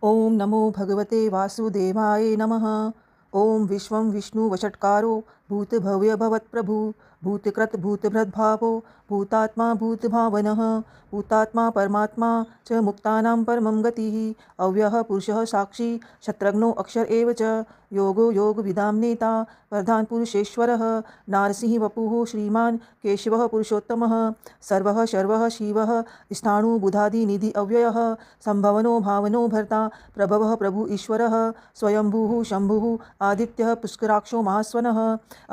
ओम नमो भगवते वासुदेवाय नमः। ओम विश्वं विष्णुवषट्कारो भूतभव्यभवत्प्रभु भूतकृत भूतभृद्भावो भूतात्मा भूतभावनः भूतात्मा परमात्मा च मुक्तानां परमं गतिः अव्ययः पुरुषः साक्षी शत्रघ्नो अक्षर एव च योगो योगविदां नेता प्रधान पुरुषेश्वरः नारसिंह वपुः श्रीमान् केशवः पुरुषोत्तमः सर्वः शर्वः शिवः स्थाणुबुधादिनिधि अव्ययः संभवनो भावनो भर्ता प्रभवः प्रभु ईश्वरः स्वयंभुः शंभुः आदित्यः पुष्कराक्षो महास्वनः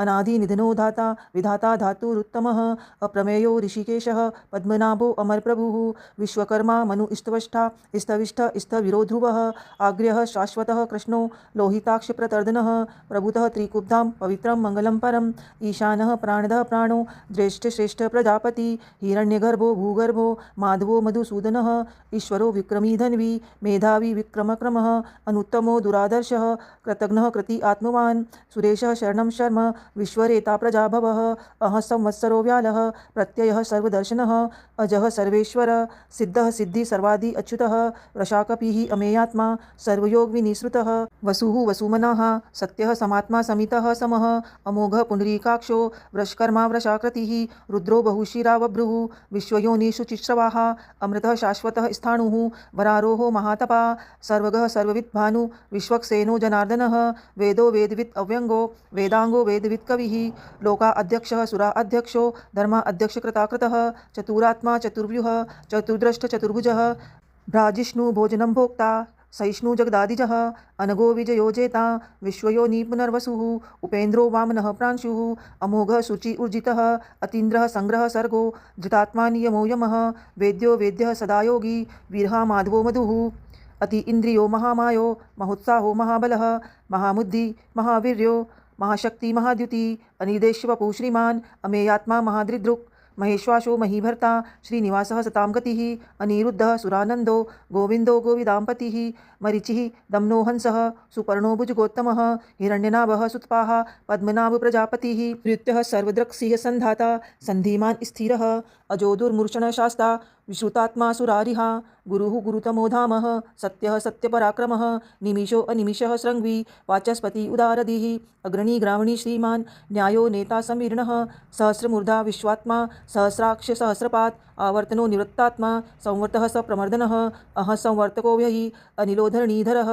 अनादिनिधनो धाता विधाता धातुरुत्तमः अप्रमेयो ऋषिकेशः पद्मनाभो अमरप्रभुः विश्वकर्मा मनुस्त्वष्टा स्तविष्ठ स्थविरो ध्रुवः आग्र्यः शाश्वतः कृष्णो लोहिताक्षप्रतर्दनः प्रभुतः त्रिकुब्धां पवित्रं मङ्गलं परम् ईशानः प्राणदः प्राणो ज्येष्ठ प्रजापति हिरण्यगर्भो भूगर्भो माधवो मधुसूदनः ईश्वरो विक्रमी धन्वी मेधावी विक्रमक्रमः अनुत्तमो दुरादर्शः कृतघ्नः कृति आत्मवान् सुरेशः शरणं शर्म विश्वरेता प्रजाभवः अहं संवत्सरो व्यालः प्रत्ययः सर्वदर्शनः अजः सर्वेश्वर सिद्धः सिद्धि सर्वादि अच्युतः वृषाकपिः अमेयात्मा सर्वयोग विनिसृतः वसुः वसुमनः सत्यः समात्मा समितः समः अमोघः पुण्डरीकाक्षो वृषकर्मा वृषाकृतिः रुद्रो बहुशिरावभ्रुः विश्वयोनिषु चिश्रवाः अमृतः शाश्वतः स्थाणुः वरारोहो महातपा सर्वगः सर्वविद् भानु विश्वक्सेनो जनार्दनः वेदो वेदवित् अव्यंगो वेदांगो वेदवित् कविः लोका अध्यक्षः सुरा अध्यक्षो धर्मा अध्यक्ष कृताकृतः चतुरात्मा चतुर्व्यूह चतुर्द्रष्ट चतुर्भुजः भ्राजिष्णु भोजनं भोक्ता सहिष्णु जगदादिजः अनगो विजयोजेता विश्वयोनि पुनर्वसुः उपेन्द्रो वामनः प्रांशुः अमोघः शुचि ऊर्जितः अतीन्द्रः संग्रह सर्गो धृतात्मा नियमो यमः वेद्यो वेद्यः सदा योगी वीरः माधवो मधुः अति इंद्रियो महामायो महोत्साहो महाबलः महामुद्धि महावीर्यो महाशक्ति महाद्युति अनिर्देश्वपु श्रीमान् अमेयात्मा महादृदृक् महेश्वासो महीभर्ता श्रीनिवासः सतां गतिः अनिरुद्धः सुरानन्दो गोविन्दो गोविदाम्पतिः मरीचिः दम्नो हंसः सुपर्णो भुजगोत्तमः हिरण्यनाभः सुत्पाः पद्मनाभ प्रजापतिः नृत्यः सर्वदृक्सिंह सन्धाता सन्धिमान् स्थिरः अजो दुर्मूर्षण शास्ता विश्रुतात्मा सुरारिहा गुरुः गुरुतमो धामः सत्यः सत्यपराक्रमः निमिषो अनिमिषः शृङ्गी वाचस्पति उदारधिः अग्रणी ग्रामणी श्रीमान् न्यायो नेता समीर्णः सहस्रमूर्धा विश्वात्मा सहस्राक्ष सहस्रपात् आवर्तनो निवृत्तात्मा संवर्तः सप्रमर्दनः अहं संवर्तको व्ययि अनिलोधरणीधरः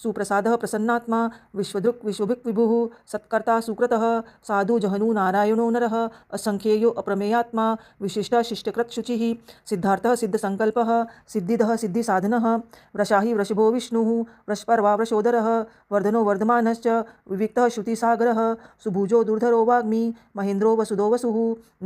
सुप्रसादः प्रसन्नात्मा विश्वदृक् विश्वभिक् विभुः सत्कर्ता सुकृतः साधु जहनु नारायणो नरः असंख्येयो अप्रमेयात्मा विशिष्ट शिष्टकृत् शुचिः सिद्धार्थः सिद्धसंकल्पः सिद्धिदः सिद्धिसाधनः वृषाहि वृषभो विष्णुः वृषपर्वा वृषोदरः वर्धनो वर्धमानश्च विविक्तः श्रुतिसागरः सुभुजो दुर्धरो वाग्मी महेन्द्रो वसुदो वसुः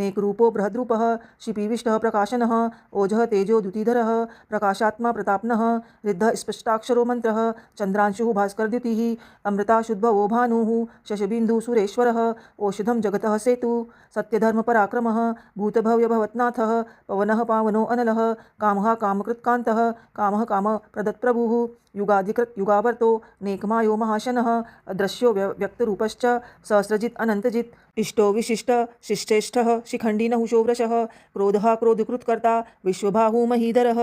नेकरूपो बृहद्रूपः शिपिविष्टः प्रकाशनः ओजः तेजो द्युतिधरः प्रकाशात्मा प्रताप्नः रिद्धः स्पष्टाक्षरो मन्त्रः चन्द्रांशुः भास्करद्युतिः अमृता शुद्भवो भानुः शशबिन्दुः सुरेश्वरः औषधं जगतः सेतु सत्यधर्मपराक्रमः भूतभव्यभवत्नाथः पवनः पावनो अनलः कामः कामकृत्कान्तः कामः कामप्रदत्प्रभुः युगादिकृत् युगावर्तो नेकमायो महाशनः अदृश्यो व्यक्तरूपश्च सहस्रजित् अनन्तजित् इष्टो विशिष्ट शिष्टेष्ठः शिखण्डी नहुषो वृषः क्रोधः क्रोधकृत्कर्ता विश्वबाहु महीधरः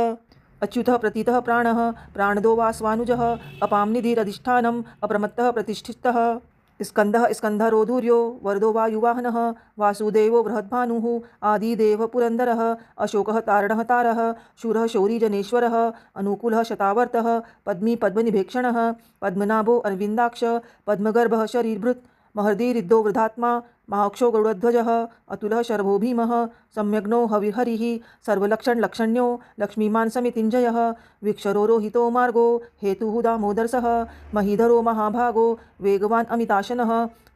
अच्युतः प्रतीतः प्राणः प्राणदो वास्वानुजः अपां निधिरधिष्ठानम् अप्रमत्तः प्रतिष्ठितः स्कंदः स्कंधरोधुर्यो वरदो वायुवाहनः वासुदेवो बृहद्भानुः आदिदेव पुरन्दरः अशोकः तारणः तारः शूरः शौरी जनेश्वरः अनुकूलः शतावर्तः पद्मी पद्मनिभेक्षणः पद्मनाभो अरविन्दाक्ष पद्मगर्भः शरीरभृत् महर्दिरिद्धो वृद्धात्मा महाक्षो गरुडध्वजः अतुलः शर्भो भीमः सम्यग्नो हविहरिः सर्वलक्षणलक्षण्यो लक्ष्मीमान् समितिञ्जयः विक्षरो रोहितो मार्गो हेतुः दामोदरसः महीधरो महाभागो वेगवान् अमिताशनः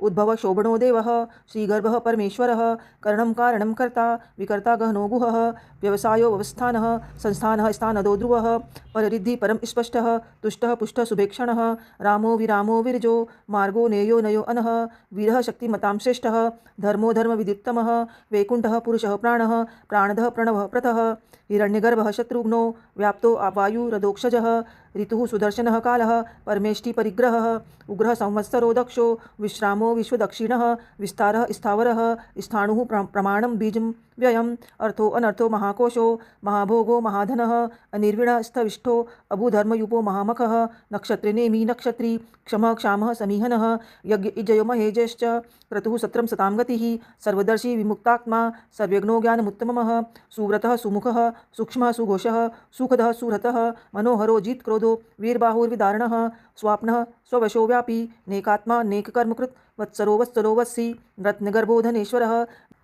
उद्भव शोभनो देवः श्रीगर्भः परमेश्वरः करणं कारणं कर्ता विकर्ता गहनो गुहः व्यवसायो व्यवस्थानः संस्थानः स्थानदो ध्रुवः पररिद्धि परं स्पष्टः तुष्टः पुष्टः सुभेक्षणः रामो विरामो विरजो मार्गो नेयो नयो अनः वीरः शक्तिमतां श्रेष्ठः धर्मो धर्मविद्युत्तमः वैकुण्ठः पुरुषः प्राणः प्राणदः प्रणवः प्रथः हिरण्यगर्भः शत्रुघ्नो व्याप्तो वायुरदोक्षजः ऋतुः सुदर्शनः कालः परमेष्टि परिग्रहः उग्रः संवत्सरो दक्षो विश्रामो विश्वदक्षिणः विस्तारः स्थावरः स्थाणुः प्रमाणं बीजं व्ययम् अर्थो अनर्थो महाकोशो महाभोगो महाधनः अनिर्विणः स्थविष्ठो अभूधर्मयुपो महामखः नक्षत्रिनेमि नक्षत्री क्षमः क्षामः समीहनः यज्ञ इजयो महेजश्च क्रतुः सत्रं सतां गतिः सर्वदर्शी विमुक्तात्मा सर्वज्ञो ज्ञानमुत्तमः सुव्रतः सुमुखः सूक्ष्मः सुघोषः सुखदः सुहृतः मनोहरो जित्क्रोधो वीरबाहुर्विदारणः स्वाप्नः स्ववशो व्यापी नेकात्मा नेककर्मकृत् वत्सरो वत्सलो वत्सी रत्नगर्भो धनेश्वरः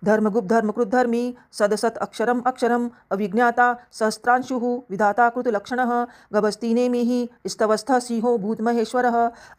धर्मगुप्धर्मकृद्धर्मी सदसत् अक्षरम् अक्षरम् अविज्ञाता सहस्रांशुः विधाता कृतलक्षणः गभस्तिनेमिः स्तवस्थः सिंहो भूतमहेश्वरः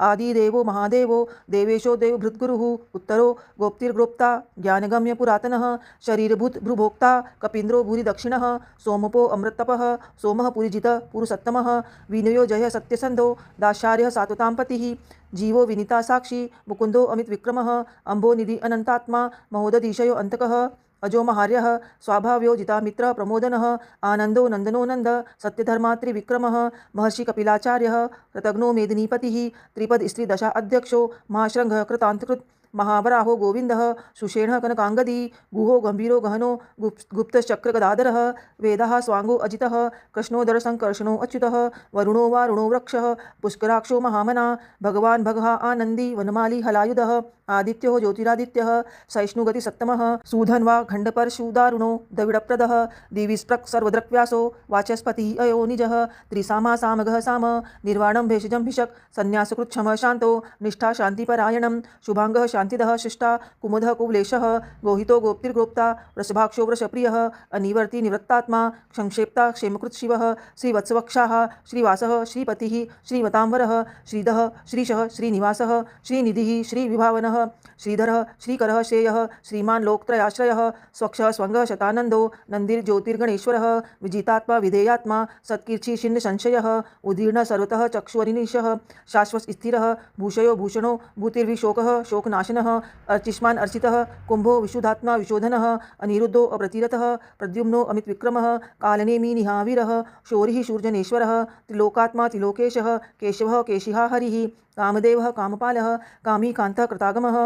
आदिदेवो महादेवो देवेशो देवभृद्गुरुः उत्तरो गोप्तिर्गोप्ता ज्ञानगम्य पुरातनः शरीरभूत भ्रुभोक्ता कपीन्द्रो भूरि दक्षिणः सोमपो अमृततपः सोमः पुरिजितः पुरुषोत्तमः विनयो जयः सत्यसन्धो दाशार्यः सात्वतां पतिः जीवो विनीता साक्षी मुकुंदो अमित विक्रमः अंबो निधि अनंतात्मा महोदधीशयो अंतकः अजो महार्यः स्वाभाव्यो जितामित्र प्रमोदनः आनंदो नंदनो नंद सत्यधर्मात्रिविक्रमः महर्षि कपिलाचार्यः कृतघ्नो मेदिनीपतिः त्रिपद स्त्री दशा अध्यक्षो महाशृंगः कृतांतकृत महावराहो गोविंदः सुषेणः कनकांगदी गुहो गंभीरो गहनो गुप्तश्चक्रगदाधरः वेदः स्वांगो अजितः कृष्णोदर संकर्षणो अच्युतः वरुणो वारुणो वृक्षः पुष्कराक्षो महामना भगवान् भगः आनंदी वनमाली हलायुधः आदित्यो ज्योतिरादित्यः सहिष्णुगति सत्तमः सूधन्वा खण्डपरशुदारुणो द्रविडप्रदः दिविस्प्रक् सर्वदृक्व्यासो वाचस्पतिः अयो निजः त्रिसामा सामगः साम निर्वाणं भेषजं भिषक् संन्यासकृच्छमः शान्तो निष्ठा शान्तिपरायणं शुभांगः शान्तिदः शिष्टा कुमुदः कुवलेशः गोहितो गोप्तिर्गोप्ता वृषभाक्षो वृषप्रियः अनिवर्ति निवृत्तात्मा संक्षेप्ता क्षेमकृत् शिवः श्रीवत्सवक्षाः श्रीवासः श्रीपतिः श्रीवतांवरः श्रीधः श्रीशः श्रीनिवासः श्रीनिधिः श्रीविभावनः श्रीधरः श्रीकरः श्रेयः श्रीमान् लोकत्रयाश्रयः स्वक्षः स्वङ्गः शतानन्दो नन्दिर्ज्योतिर्गणेश्वरः विजितात्मा विधेयात्मा सत्कीर्षि छिन्न संशयः उदीर्ण सर्वतः चक्षुवरिनिशः शाश्वत स्थिरः भूषयो भूषणो भूतिर्विशोकः शोकनाशनः अर्चिष्मान् अर्चितः कुम्भो विशुद्धात्मा विशोधनः अनिरुद्धो अप्रतिरतः प्रद्युम्नो अमितविक्रमः कालनेमि निहावीरः शौरिः शूर्जनेश्वरः त्रिलोकात्मा त्रिलोकेशः केशवः केशिहा हरिः कामदेवः कामपालः कामी कान्तः कृतागमः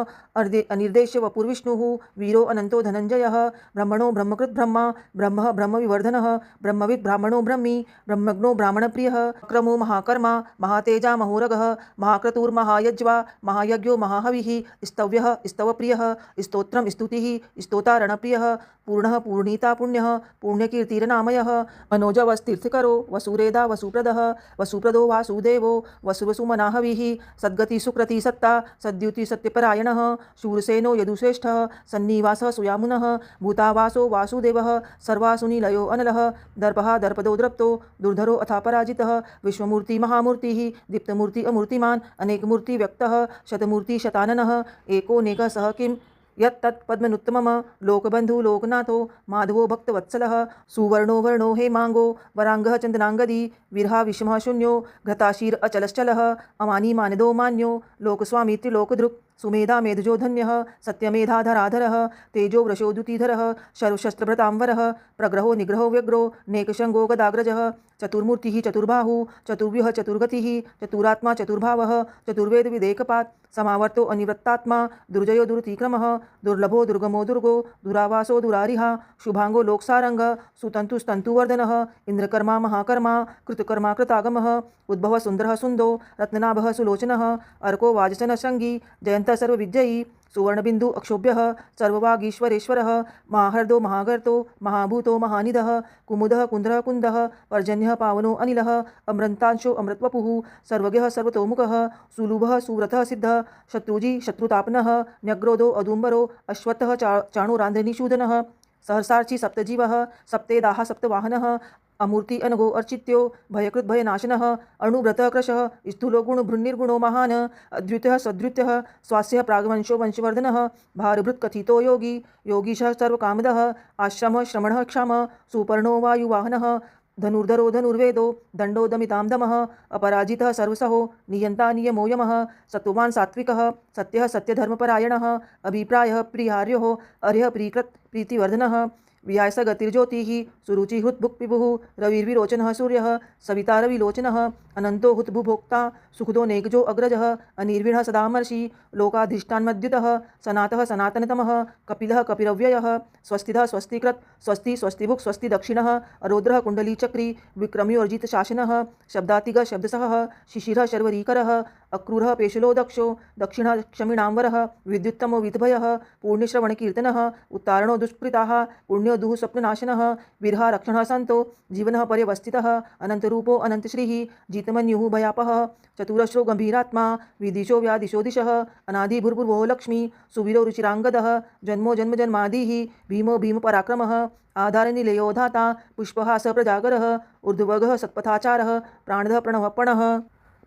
अनिर्देश्य वपुर्विष्णुः वीरो अनन्तो धनञ्जयः ब्रह्मणो ब्रह्मकृत् ब्रह्मा ब्रह्मः ब्रह्मविवर्धनः ब्रह्मविद् ब्राह्मणो ब्रह्मी ब्रह्मज्ञो ब्राह्मणप्रियः क्रमो महाकर्मा महातेजा महोरगः महाक्रतुर्महायज्वा महायज्ञो महाहविः स्तव्यः स्तवप्रियः स्तोत्रं स्तुतिः स्तोतारणप्रियः पूर्णः पूर्णीता पुण्यः पुण्यकीर्तिरनामयः मनोजवस्तीर्थकरो वसुरेदा वसुप्रदः वसुप्रदो वासुदेवो वसुवसुमनाहविः सद्गति सुकृति सत्ता सद्युति सत्यपरायणः शूरसेनो यदुश्रेष्ठः सन्निवासः सुयामुनः भूतावासो वासुदेवः सर्वासुनिलयो अनलः दर्पः दर्पदो द्रप्तो दुर्धरो अथापराजितः विश्वमूर्ति महामूर्तिः दीप्तमूर्ति अमूर्तिमान् अनेकमूर्ति व्यक्तः शतमूर्ति शताननः एकोनेकः सह किं यत्तत् पद्मनुत्तमः लोकबन्धु लोकनाथो माधवो भक्तवत्सलः सुवर्णो वर्णो हेमांगो वरांगः चन्दनांगदी विरहा विषमः शून्यो घृताशीर अचलश्चलः अमानी मानदो मान्यो लोकस्वामी त्रिलोकधृक् सुमेधा मेधजो धन्यः सत्यमेधाधराधरः तेजो वृषो द्युतिधरः शर्वशस्त्रभृतांवरः प्रग्रहो निग्रहो व्यग्रो नेकशंगो गदाग्रजः चतुर्मूर्तिः चतुर्बाहु चतुर्व्यूह चतुर्गतिः चतुरात्मा चतुर्भावः चतुर्वेद विदेकपात् समावर्तो अनिवृत्तात्मा दुर्जयो दुरतिक्रमः दुर्लभो दुर्गमो दुर्गो दुरावासो दुरारिहा शुभांगो लोकसारंग सुतंतुस्तंतुवर्धनः इंद्रकर्मा महाकर्मा कृतकर्मा कृतागमः उद्भव सुंदरः सुंदो रत्ननाभः सुलोचनः अर्को वाजसन शंगी जयंत सर्वविजयी सुवर्णबिंदु अक्षोभ्यः सर्ववागीश्वरेश्वरः महाहर्दो महागर्तो महाभूतो महानिधः कुमुदः कुंद्रः कुंदः पर्जन्यः पावनो अनिलः अमृतांशो अमृतवपुः सर्वज्ञः सर्वतोमुखः सुलुभः सुव्रतः सिद्धः शत्रुजी शत्रुतापनः न्यग्रोधो अदुम्बरो अश्वत्थः चाणुरान्ध्रनिषूदनः सहर्षार्ची सप्तजीवः सप्तेदाः सप्तवाहनः अमूर्ति अनगो अर्चित्यो भयकृत भयनाशनः अणुव्रतः क्रशः स्थूलो गुणभृन्निर्गुणो महान् अद्वितः सद्वितः स्वास्यः प्रागवंशो वंशवर्धनः भारभृत् कथितो योगी योगीशः सर्वकामदः आश्रमः श्रमणः क्षामः सुपर्णो वायुवाहनः धनुर्धरो धनुर्वेदो दंडो दमितां दमः अपराजितः सर्वसहो नियंता नियमो यमः सत्ववान् सात्विकः सत्यः सत्यधर्मपरायणः अभिप्रायः प्रियार्यो अर्यः प्रीकृत प्रीतिवर्धनः विहाय स गतिर्ज्योतिः सुरुचि हृद्भुक् विभुः रविर्विरोचनः सूर्यः सविता रविलोचनः अनन्तो हुतभुभोक्ता सुखदो नेकजो अग्रजः अनिर्विणः सदामर्षि लोकाधिष्ठान्मद्युतः सनातः सनातनतमः कपिलः कपिरव्ययः स्वस्तिधः स्वस्तिकृत् स्वस्ति स्वस्तिभुक् स्वस्ति दक्षिणः अरोद्रः कुण्डलीचक्री विक्रम्योर्जितशासनः शब्दातिगः शब्दसहः शिशिरः शर्वरीकरः अक्रूरः पेशलो दक्षो दक्षिणः क्षमिणाम्बरः विद्युत्तमो विद्भयः पूर्णश्रवणकीर्तनः उत्तारणो दुष्कृताः पुण्यो दुः स्वप्ननाशनः वीरः रक्षणः सन्तो जीवनः पर्यवस्थितः अनन्तरूपो अनन्तश्रीः जितमन्युः भयापहः चतुरश्रो गम्भीरात्मा विदिशो व्यादिशो दिशः अनादिभूर्भुवो लक्ष्मी सुवीरो रुचिराङ्गदः जन्मो जन्मजन्मादिः भीमो भीमपराक्रमः आधारनिलयो धाता पुष्पहासः प्रजागरः ऊर्ध्वगः सत्पथाचारः प्राणदः प्रणवपणः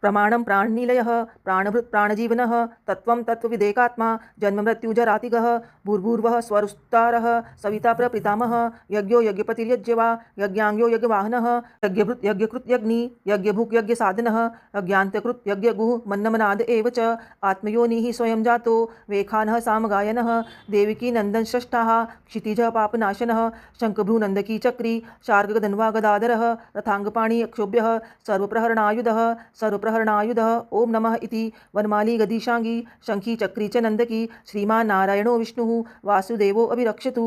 प्रमाणं प्राणनिलयः प्राणभृत् प्राणजीवनः तत्त्वं तत्त्वविदेकात्मा जन्ममृत्युजरातिगः भूर्भुवः स्वरुस्तारः सविता प्रपितामहः यज्ञो यज्ञपतिर्यज्ञवा यज्ञाङ्ग्यो यज्ञवाहनः यज्ञभृत् यज्ञकृत् यज्ञी यज्ञभुक् यज्ञसाधनः यज्ञान्तकृत् यज्ञगुः मन्नमनाद एव च आत्मयोनिः स्वयं जातो वेखानः सामगायनः देविकी नन्दनश्रेष्ठाः क्षितिजः पापनाशनः शङ्खभ्रूनन्दकी चक्री शार्गगदन्वा गदाधरः रथाङ्गपाणि क्षोभ्यः सर्वप्रहरणायुधः ओं नमः इति वनमाली गदीशांगी शंखी चक्री च नंदकी श्रीमान् नारायणो विष्णुः वासुदेवो अभिरक्षतु।